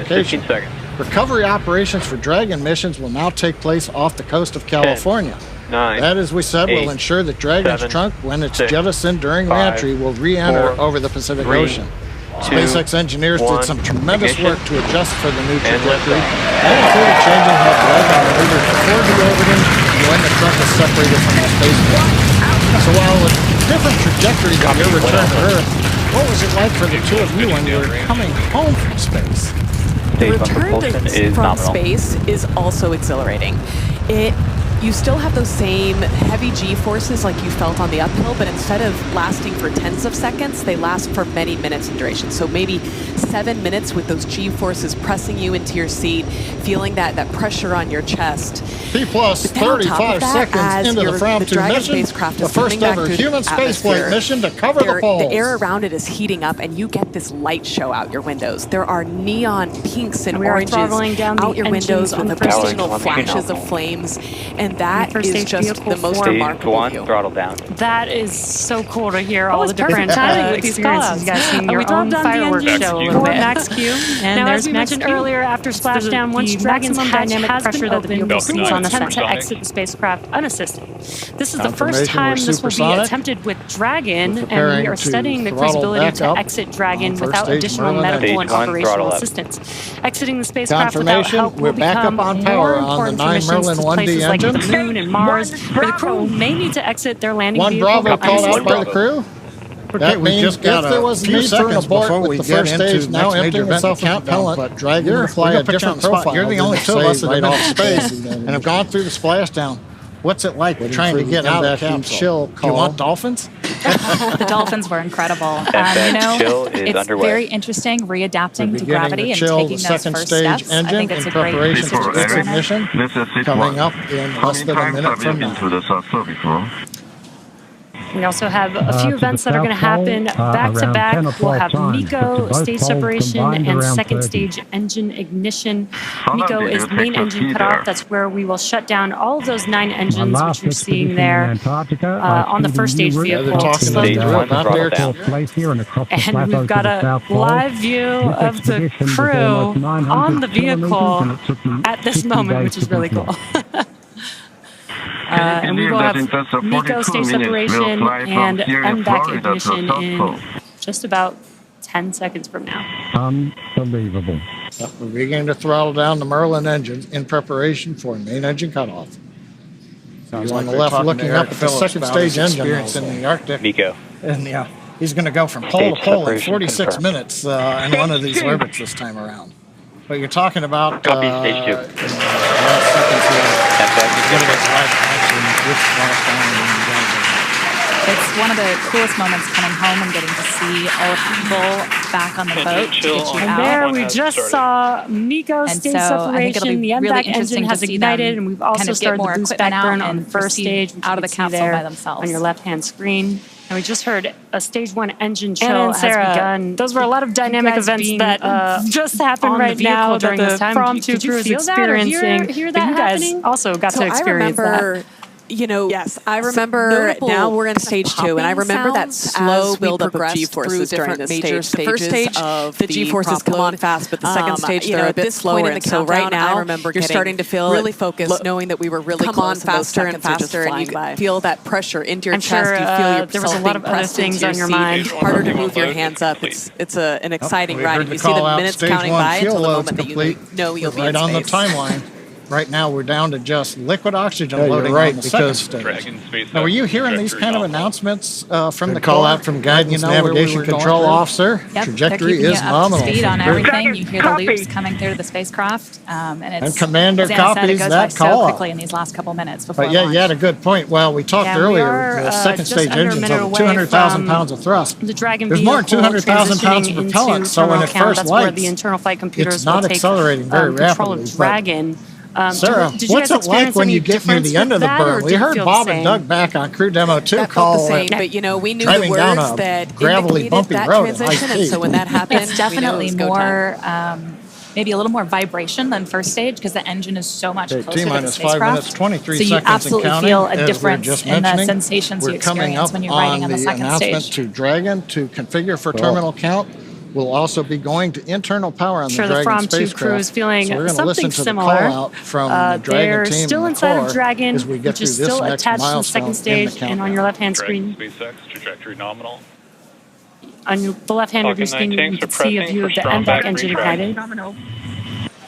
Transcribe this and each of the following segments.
15 location. seconds. Recovery operations for Dragon missions will now take place off the coast of California. 9. That, as we said, 8, will ensure that Dragon's 7, trunk, when it's 6, jettisoned during 5, reentry, will re-enter 4, over the Pacific 3, Ocean. 2, SpaceX engineers 1, did some tremendous ignition, work to adjust for the new and trajectory. liftoff. That included changing how Dragon maneuvered before deorbiting and when the trunk is separated from the spacecraft. So while a different trajectory than your return to Earth, what was it like for the two of you when you were coming home from space? The Stage 1 return propulsion to, is from nominal. space is also exhilarating. You still have those same heavy G-forces like you felt on the uphill, but instead of lasting for tens of seconds, they last for many minutes in duration. So maybe 7 minutes with those G-forces pressing you into your seat, feeling that pressure on your chest. T plus 35 seconds into the Fram2 mission, the first ever human spaceflight mission to cover the poles. The air around it is heating up, and you get this light show out your windows. There are neon pinks and oranges out your windows on the occasional flashes of flames, and that is just the most remarkable view. Throttle down. That is so cool to hear all the different experiences you guys seeing your own fireworks show a little bit. Max Q. And now, as we mentioned earlier, after splashdown, once Dragon's dynamic pressure that the vehicle sees on attempt to exit the spacecraft unassisted. This is the first time this will be attempted with Dragon, and we are studying the feasibility to exit Dragon without additional medical and operational assistance. Exiting the spacecraft without help will become more important for missions to places like the Moon and Mars, where the crew may need to exit their landing vehicle. One Bravo called out by the crew. That means just got if there was a few need for an seconds abort before with we the get first into stage now next major emptying event itself of countdown, propellant, but Dragon will fly a different profile. You're the only two of us that have been off space and have gone through the splashdown. What's it like trying to get out of that chill? Do you want dolphins? The dolphins were incredible. It's underway. very interesting readapting to gravity and taking those first steps. I think it's a great preparation for its decision. ignition coming up in less than a minute from now. We also have a few events that are going to happen back to back. We'll have MECO stage separation and second stage engine ignition. MECO is main engine cutoff. That's where we will shut down all of those 9 engines, which you're seeing there on the first stage vehicle. And we've got a live view of the crew on the vehicle at this moment, which is really cool. And we will have MECO stage separation and MVAC ignition in just about 10 seconds from now. Unbelievable. We're beginning to throttle down the Merlin engines in preparation for main engine cutoff. Sounds on like the left looking up at the second stage engine experience in the Arctic. MECO. And yeah, he's going to go from pole to pole in 46 minutes in one of these orbits this time around. But you're talking about Copy, stage 2. last seconds here. It's one of the coolest moments coming home and getting to see all of the people back on the boat to get you And out. there we just saw MECO And stage so I think it'll separation. be The really MVAC interesting engine to has see ignited, them and we've kind also of get started more the boost equipment back burn out on the and first proceed stage, which out of you the can see capsule by there themselves. on your left-hand screen. And we just heard a stage 1 engine chill And has Sarah, begun. Those were a lot of dynamic guys events being, that just happened right now during this time. Did you feel that or hear that you guys happening? Also got So to experience I remember, that. Yes, I remember now we're in stage 2, and I remember that slow buildup of G-forces during the major stages. The first stage, the G-forces come on fast, but the second stage, they're a bit slower. And so right now, you're starting to feel really focused, knowing that we were really come on faster and faster, and you feel that pressure into your chest. You feel yourself there was a lot of other things on your mind. Harder to move your hands up. It's an exciting ride. And you see the minutes counting by until the moment that you know you'll be in space. Right on the timeline. Right now, we're down to just liquid oxygen loading on the second stage. Now, were you hearing these kind of announcements from the call out from guidance navigation control officer? Yep, Trajectory they're is keeping you up to nominal. speed on everything. You hear the loops coming through the spacecraft, and it's And Commander as Anna said, copies it goes that by call so out. quickly in these last couple minutes before But yeah, launch. you had a good point. Well, we talked Yeah, we earlier, are, the second just stage under a engines minute over away 200,000 from pounds of thrust. The Dragon There's more than vehicle 200,000 pounds of transitioning propellant, into so when terminal it count, first that's where lights, the internal flight computers it's not will take accelerating very control rapidly. of but Dragon. Sarah, did you what's guys it like experience when any you get near the difference end of with the that, or burn? did We it heard feel Bob the and same? Doug back on crew demo 2 That felt call the same, it but we knew the driving down words a that gravelly, indicated bumpy that road at transition, high and speed. so when that happened, It's definitely we knew it was go time. more, maybe a little more vibration than first stage because the engine is so much Okay, closer to the T-minus 5 spacecraft. minutes, 23 so you seconds and absolutely counting. feel a As we were difference just in the mentioning, sensations you we're coming experience up when you're riding on the the second announcement stage. to Dragon to configure for terminal count. will also be going to internal power on the Sure, the Dragon Fram2 crew is spacecraft. feeling So we're going to listen something to similar. the call out from the Dragon They're team still and inside the of Dragon, as we get which is through this still next attached to the milestone second in the stage, and on countdown. your left-hand Dragon screen, SpaceX, trajectory nominal. on the left-hand of your Falcon 9 screen, you tanks can are see a pressing view for of the strong MVAC back engine retract. ignited.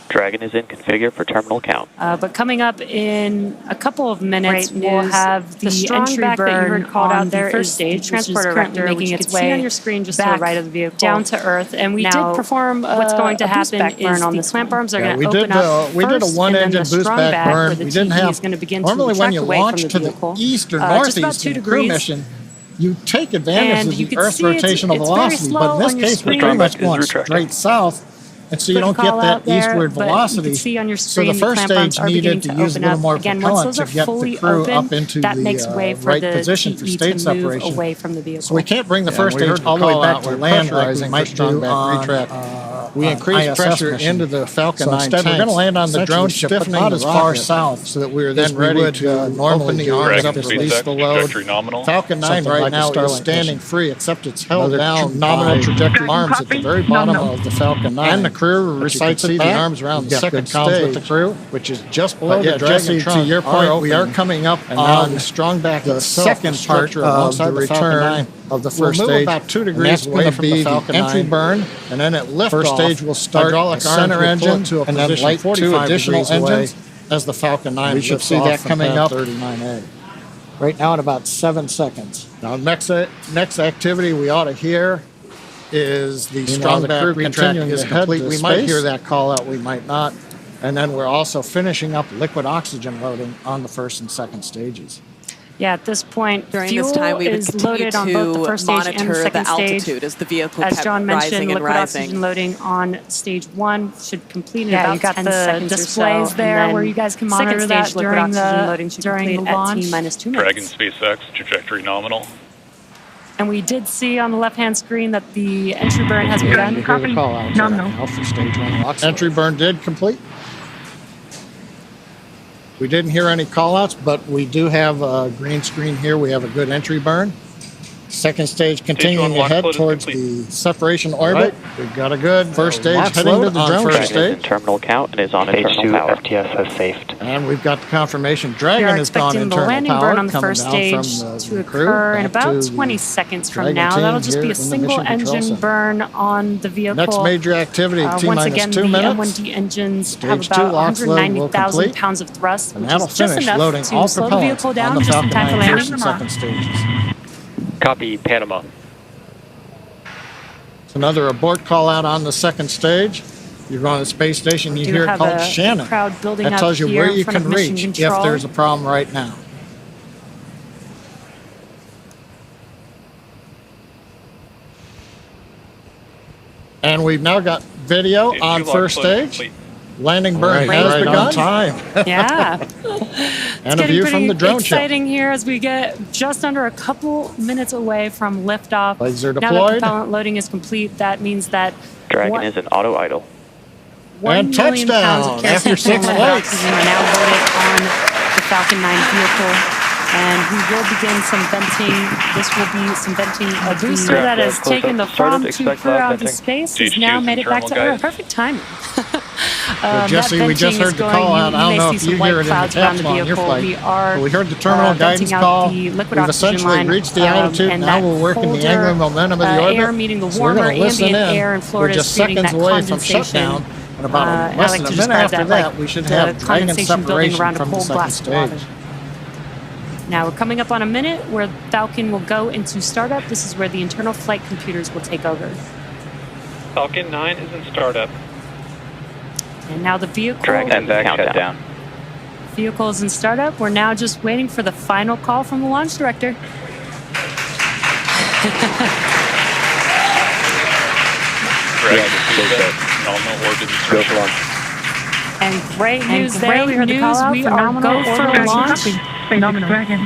Dragon is in configure for terminal count. But coming up in a couple of minutes, Great we'll news. have the strong entry back that you burn heard called on out the there first is stage, the transporter transporter rector, making making its its way way on your screen just to the back right of the vehicle, down to Earth. And we Now, did perform what's going to boost happen back burn is on the this clamp arms are Yeah, going we to did open up we did a first, one and then engine the boost strong back back burn. where the We didn't TE have is going to begin normally to when retract you away launch from to the vehicle, the east or just about northeast 2 in the crew degrees. mission, you take advantage And of you the can Earth's see it's rotational very velocity, slow but in this on your case we're screen. pretty much Strong back going is retracting. straight south. And so you Couldn't don't get call that out there, eastward but you velocity. can see on your So the screen the first clamp arms stage are needed beginning to use a open little up. more Again, once propellant those to are get the fully crew open, up into that the makes way for right the position for TE state to move separation. away from the vehicle. So we can't bring the first we heard stage all the the way call back out. to We're land like we pressurizing might for strong do back on retract. we increased pressure into the Falcon 9 instead, we're going to land on the drone ship, but not as far south, so that we were then ready to normally the arms up, Dragon release SpaceX, the load. trajectory nominal. Falcon 9 Something right like a now is Starlink standing mission. free, except it's held Another down nominal by trajectory arms at the very bottom of the Falcon 9. And the crew recites the arms around the second stage, with the crew, which is just below the Dragon. To your point, we are coming up on the strong back the second part of the return of the first stage. About 2 degrees away from the Falcon entry burn, and then at lift first stage will start hydraulic center engine to a and then light 2 additional engines as the Falcon 9 we should see that coming up 39A. Right now at about 7 seconds. Now next activity we ought to hear is the strong back retract is complete. We might hear that call out, we might not. And then we're also finishing up liquid oxygen loading on the first and second stages. Yeah, at this point, During fuel this time, we would is continue loaded on both the first to stage and the monitor the second stage. altitude as the vehicle As kept John mentioned, rising and liquid rising. oxygen loading on stage 1 should complete in Yeah, about you got 10 the seconds displays or so, there and where then you guys can second monitor stage that liquid during oxygen the- loading should during complete the at launch. T-2 Dragon minutes. SpaceX, trajectory nominal. And we did see on the left-hand screen that the entry burn has begun. You hear the call out now for stage 1. Entry burn did complete. We didn't hear any call-outs, but we do have a green screen here. We have a good entry burn. Second stage continuing Stage 1 ahead lock towards complete. the separation orbit. We've got a good first stage Lock heading to the drone Dragon stage. is in terminal count and is on internal power. FTS has safed. And we've got the confirmation. We Dragon are has gone expecting the internal landing power burn on the coming first down stage from to the crew occur in back about to 20 the seconds from Dragon now. team That'll just here be a in the single Mission Control engine Center. burn on the vehicle. Next major activity, Once T-minus again, 2 the minutes. M1D engines Stage have 2 about LOX load will 190,000 complete. pounds of thrust, And which that'll is just finish enough loading to all slow the propellants vehicle on down the just in Falcon time for 9 first landing. and second stages. Copy, Panama. It's another abort call out on the second stage. You're going to the space station, you do hear it have called a Shannon. crowd building That up tells you here where in you front can of Mission reach if Control. there's a problem right now. And we've now got video Stage on 2 lock first load stage. complete. Landing burn Right, has right begun. on time. Yeah. And a view from the drone ship. Exciting here as we get just under a couple minutes away from liftoff. Legs are Now that deployed. propellant loading is complete, that means that Dragon is in auto idle. 1 And million pounds of touchdown after kerosene 6 and flights. oxygen are now loaded on the Falcon 9 vehicle. And we will begin some venting. This will be some venting. A booster that has taken the Fram2 crew out into space has now made it back to Earth. Perfect timing. Jesse, we just heard the call out. I don't know if you hear it in the capsule on your flight. But we heard the terminal guidance call. We've essentially reached the altitude. Now we're working the angular momentum of the orbit. Air meeting the So we're warmer going to listen ambient in. air in Florida We're just is creating seconds that away from condensation. shutdown. And about less than a minute after that, we should have Dragon separation around a from the cold second glass of water. stage. Now we're coming up on a minute where Falcon will go into startup. This is where the internal flight computers will take over. Falcon 9 is in startup. And now the vehicle Dragon back countdown. vehicle is in startup. We're now just waiting for the final call from the launch director. Dragon SpaceX, nominal orbit insertion. And great news there. We heard the call out. We are go for launch. Dragon.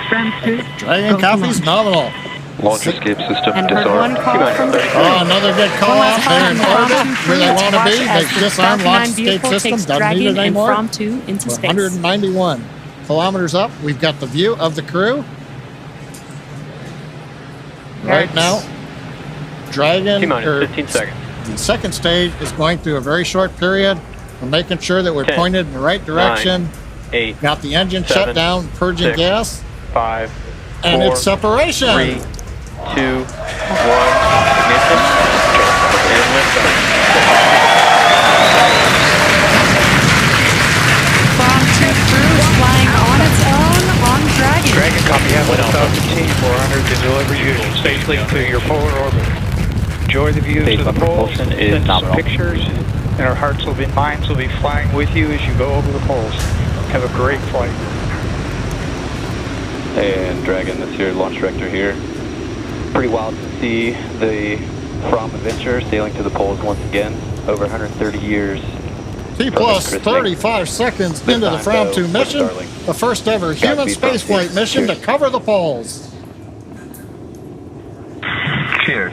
Fram2. Dragon copies nominal. Launch escape system And heard one call from the crew. Oh, another good call out there in orbit where they want to be. They disarmed launch escape system. Doesn't need it anymore. Fram2 into We're space. 191 kilometers up. We've got the view of the crew right now. Dragon, T-minus 15 seconds. the second stage is going through a very short period. We're making sure that we're 10, pointed in the right direction. 9, 8. Got the engine 7, shut down, purging 6, gas. 5. And 4, it's separation. 3, 2, 1. Ignition. And liftoff. Fram2 crew is flying on its own on Dragon. Dragon, copy that. Falcon Team 400 to deliver you safely to your polar orbit. Enjoy the views Base of the poles. propulsion is Send some nominal. pictures, and our minds will be flying with you as you go over the poles. Have a great flight. And Dragon, this is your launch director here. Pretty wild to see the Fram Adventure sailing to the poles once again. Over 130 years. T plus 35 seconds into the Fram2 mission. The first ever human spaceflight mission to cover the poles. Cheers.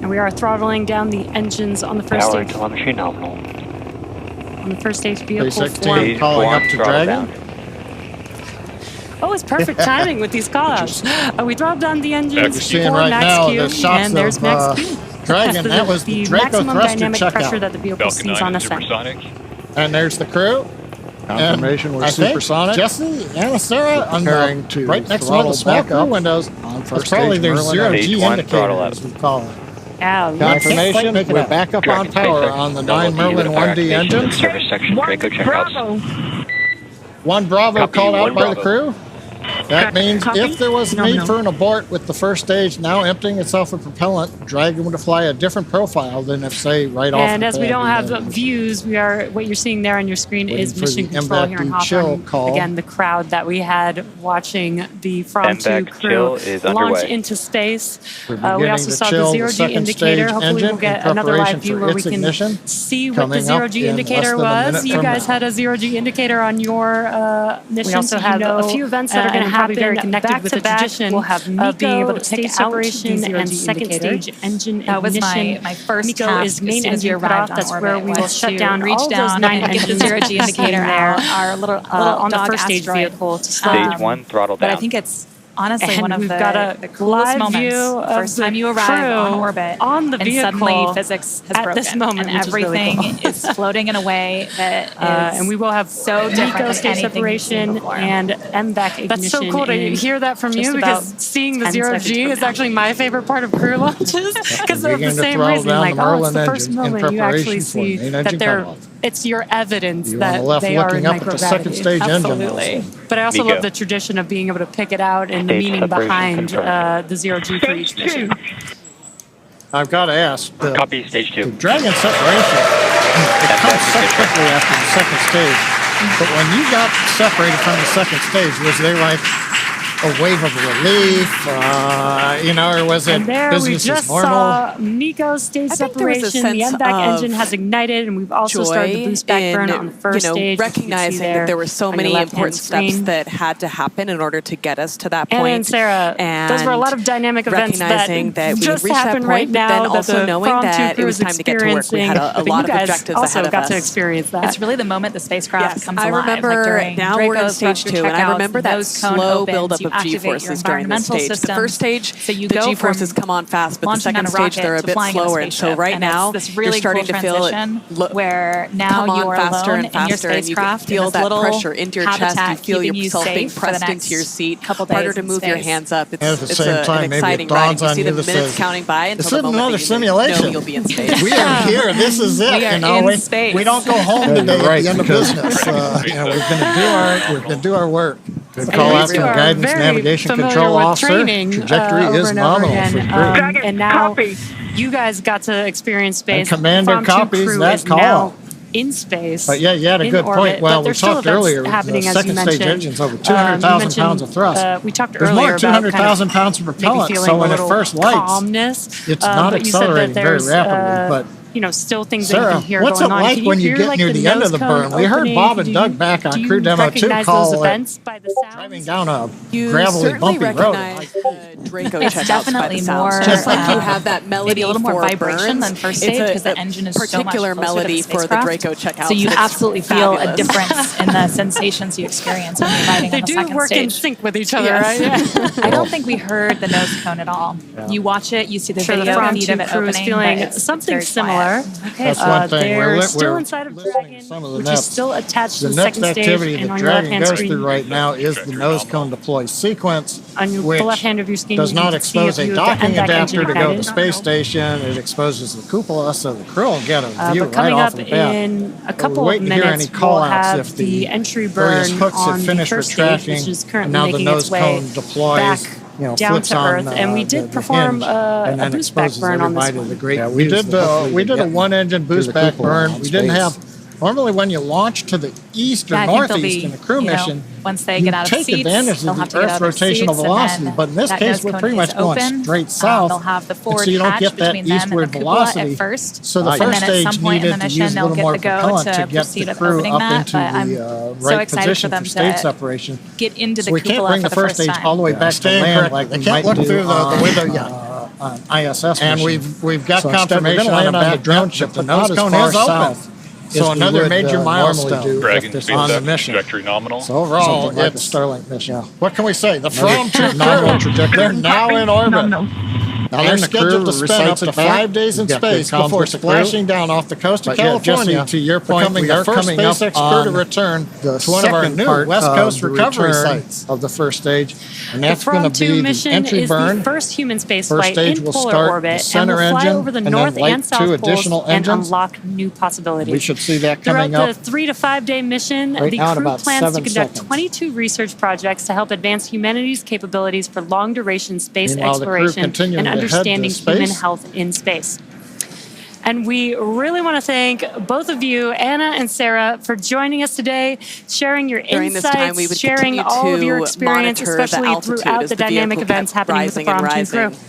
And we are throttling down the engines on the first Power stage. telemetry nominal. On the first stage vehicle Basic form. team calling up to Dragon. Oh, it's perfect timing with these callouts. We throttled down the engines You're seeing for right max now Q, the shots and there's of max Q. Dragon. That was the Draco maximum thruster dynamic pressure that checkout. the vehicle Falcon sees 9 on is ascent. supersonic. And there's the crew. Confirmation we're I think supersonic. Jesse and Sarah on Preparing to right next to one of the small throttle back crew up windows. on It's first probably stage their Merlin. zero Stage G 1 indicator, throttle up. as we call it. Yeah, look Make Confirmation, it we're up. back up on Dragon power SpaceX on the Double 9 T Merlin with a fire 1D station engines. Service section, Draco checkouts. One Bravo Copy, called out one by the Bravo. crew. That means Copy. if there was No, need no. for an abort with the first stage now emptying itself of propellant, Dragon would fly a different profile than if, say, right off And the as we pad don't have began. views, we are what you're seeing there on your screen Waiting is for mission the control here in MVAC chill Hawthorne. call. Again, the crowd that we had watching the Fram2 MVAC crew chill is launch underway. into space. We're We beginning also to saw the chill the 0G second indicator. stage Hopefully we'll engine get in another preparation live view for where we its can ignition, see what the coming up 0G in indicator less than a was. minute You from guys now. had a 0G indicator on your mission. We also so have you know, a few events that are going to and happen very connected back with to the back. tradition We'll have of being able to stage pick out separation the and 0G second indicator. stage engine That was ignition. my first Miko task is main as soon as we engine arrived cutoff. on That's orbit, where we will was shut to down reach all those down 9 and get the engines zero G indicator there our little on the dog first stage asteroid. vehicle to slow Stage down. 1 throttle But down. I think it's honestly And one of we've the, got a the coolest live moments. view of First time the you arrive crew on orbit on the and vehicle suddenly physics has at broken this moment, and which is really everything cool. is floating in a way that is And we will have so different Miko than stage anything we've seen separation before. and MVAC ignition. That's so cool to in hear that from you, just because about seeing the 10 zero seconds G from is now. actually my favorite part of crew launches because of the Beginning to same throttle reason. down Like, the oh, it's Merlin the first engine in moment you actually preparation for see main that engine they're. cutoff. It's your evidence You on that the left they are looking in up at the second microgravity. stage engine Absolutely. also. But I also Miko. love the tradition of being able to pick it out and the Stage meaning separation behind confirmed. the zero G for each mission. I've got to ask, the Copy stage 2. Dragon separation, it comes so quickly after the second stage. But when you got separated from the second stage, was there like a wave of relief, or was it And there we business just as normal? saw Miko's stage I think there was a separation. The sense MVAC of engine has ignited, and we've also started the joy boost back burn in, on the first stage. You can see recognizing that there were so on your many left-hand important steps screen. that had to happen in order to get us to that point. And Sarah, those were a lot of dynamic events recognizing that we just reached that happened point, right but now. then that also the knowing Fram2 that it crew was is time to get to work. We had a but lot you of guys objectives also ahead of got to us. experience that. It's really the moment the spacecraft Yes, comes I alive. remember, like during now we're in Draco's stage thruster 2, and I checkouts, remember that those cone slow opens, buildup you of activate your G-forces during this environmental stage. The systems. first stage, So you the go G-forces from come on fast, but the launching on second a stage, rocket they're a to bit flying in a slower. And so spaceship. right And now, it's this you're really starting cool to feel it transition where now come on you're faster alone and in your faster, and you can spacecraft feel in this that little pressure into your chest. You habitat, feel keeping you yourself being safe for the pressed into your next seat. couple Harder days to in move your space. hands up. It's, And at the it's same time, an maybe it exciting ride. dawns You on see you the that minutes says, counting by this until the isn't moment another that you simulation. know you'll be in space. We are here. This is it. We are in space. We don't go home today You're right, at the end of because- business. We're going to do our work. Good And call we out to the are guidance very navigation familiar control with officer. training, Trajectory over is and over nominal for again. free. And now Copy. you guys got to experience space. And Commander Fram2 copies crew that is call. now in space. But yeah, you had a in good orbit, point. Well, but we there's still talked events earlier, happening, the as second you stage mentioned. engine's over You 200,000 pounds of thrust. We talked There's earlier more than about 200,000 pounds of maybe propellant, feeling so a when it little first lights, calmness. it's not but you said that accelerating very there's, rapidly, but still things Sarah, that you can hear what's going it on. like Can when you hear, get like, near the end of the burn? We heard Bob and Doug back on Crew Demo 2 call those it events by the sounds? driving down a You gravelly, certainly bumpy road. recognize the Draco It's checkouts definitely by the sounds. more, Just like you have that melody maybe a little more for vibration burns, than first it's stage because a the engine is so much particular closer to melody the for the spacecraft. Draco checkouts. So you It's absolutely feel a fabulous. difference in the sensations you experience when you're riding They on the do second work in stage. sync with each other, Yes. right? Yeah. I don't think we heard the nose cone at all. Yeah. You watch it, you see the Sure, the video Fram2 feed of it crew is opening, feeling but it's something very similar. quiet. That's one thing. They're We're still inside of listening to Dragon, some of the which next. is still attached to The the next second stage. activity And that on your Dragon left-hand goes screen, through right now is the nose cone deploy sequence, on your which left hand of your screen, does you not can see expose a view of the docking NVAC adapter engine to go to the package. space station. It exposes the cupola, so the crew will get a view But right coming off up the bat. in a couple We're of waiting to hear minutes, any call-outs we'll if have the the entry various burn hooks have on the finished first stage, retracting, which is and currently now the making nose its way cone deploys, back down down to on, Earth, and we did the perform hinge, a and then boost back exposes burn on this everybody to one. the great Yeah, we views did, that hopefully we did a get one-engine through boost the back cupola burn. on We didn't space. have. Normally, when you launch to the east or Yeah, I think they'll northeast be, in a crew mission, once they you get out of take seats, advantage they'll of have the to get Earth's out of rotational seats, and velocity. then But in this that case, nose we're cone pretty is much going open. straight south. They'll have the forward so you don't hatch get that between them and the eastward cupola velocity. at first. So the and first then at some stage point in the needed to mission, use a they'll little get more the go propellant to to get proceed the of crew opening up that. into But I'm the so right excited for position them for stage to separation. get into the So we can't cupola bring for the the first first stage time. all the way back to Staying land correct. like They we can't might look do through the on, window yet. on ISS And mission. we've got So instead, confirmation we're gonna land on on the the drone drone ship. ship. The The nose nose cone cone is is open. open. So another major milestone Dragon this speed on the set, mission. trajectory nominal. So overall, Something like it's a Starlink mission. What can we say? The Another Fram2 nominal crew, trajectory. they're now in orbit. No. Now they're And the scheduled crew to spend up recites to it back. 5 days in You've got good space comms before with the crew. splashing down off the coast of But yeah, California. Jesse, to your point, becoming we the are first coming up SpaceX crew to on return the to one of our second new part West of Coast the recovery return sites of the first stage. And The that's going to Fram2 be the mission entry is burn. the first human space First flight stage in will polar start orbit the and center will fly engine, over the and then North light and South 2 poles additional and engines. unlock new possibilities. We should see that Throughout coming up. the 3 to 5 day mission, right the now in crew about plans to 7 conduct seconds. 22 research projects to help advance humanity's capabilities for long-duration space Meanwhile, the crew exploration continuing and to head to understanding human space. health in space. And we really want to thank both of you, Anna and Sarah, for joining us today, sharing your During insights, this time, we would sharing continue all of your to experience, monitor the especially altitude throughout as the the dynamic vehicle events kept happening with the rising and Fram2 crew. rising.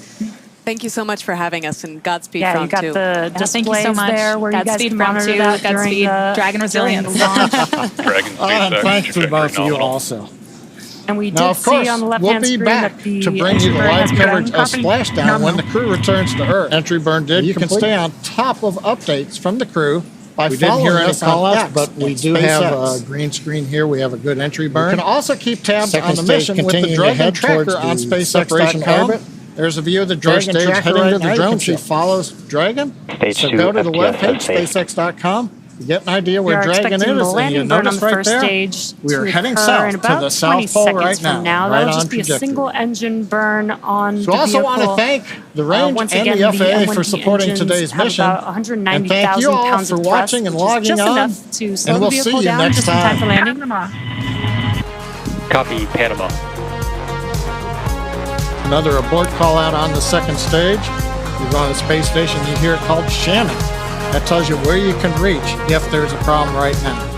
Thank you so much for having us, and Godspeed, Yeah, you got Fram2. the Thank you displays so much. there where Godspeed, you guys can monitor Fram2. that during Godspeed, the Dragon Resilience. during the launch. Dragon speed And set, thanks to trajectory both of you nominal. also. And we Now, did of course, see on the we'll left-hand be screen back that the to bring you the entry burn live has coverage begun. of Splashdown when the crew returns to Earth. Entry burn did. You can complete. stay on top of updates from the crew by We didn't following hear any us on call-outs, X but we at do have a SpaceX. green screen here. We have a good entry You burn. can also keep tabs Second on the stage mission with the continuing to Dragon head tracker towards on the separation SpaceX.com. orbit. There's a view of the First Dragon stage tracker heading right to the now. You drone can see ship. follows Dragon. Stage So 2 go to the FPS webpage, safe. SpaceX.com. You get an idea We where are Dragon is, expecting the and you landing burn on notice the right first there. stage We are to heading occur south in to about the 20 South Pole seconds right from now, That'll right just on be a trajectory. single engine burn on So the I also want to vehicle. thank the range Once and again, the FAA for M1P supporting engines today's have mission. about And thank 190,000 you all pounds for of thrust, watching and which is logging just on. enough to slow And we'll the see vehicle you down next just in time for time. landing. Copy, Panama. Another abort call out on the second stage. You go on the space station, you hear it called Shannon. That tells you where you can reach if there's a problem right now.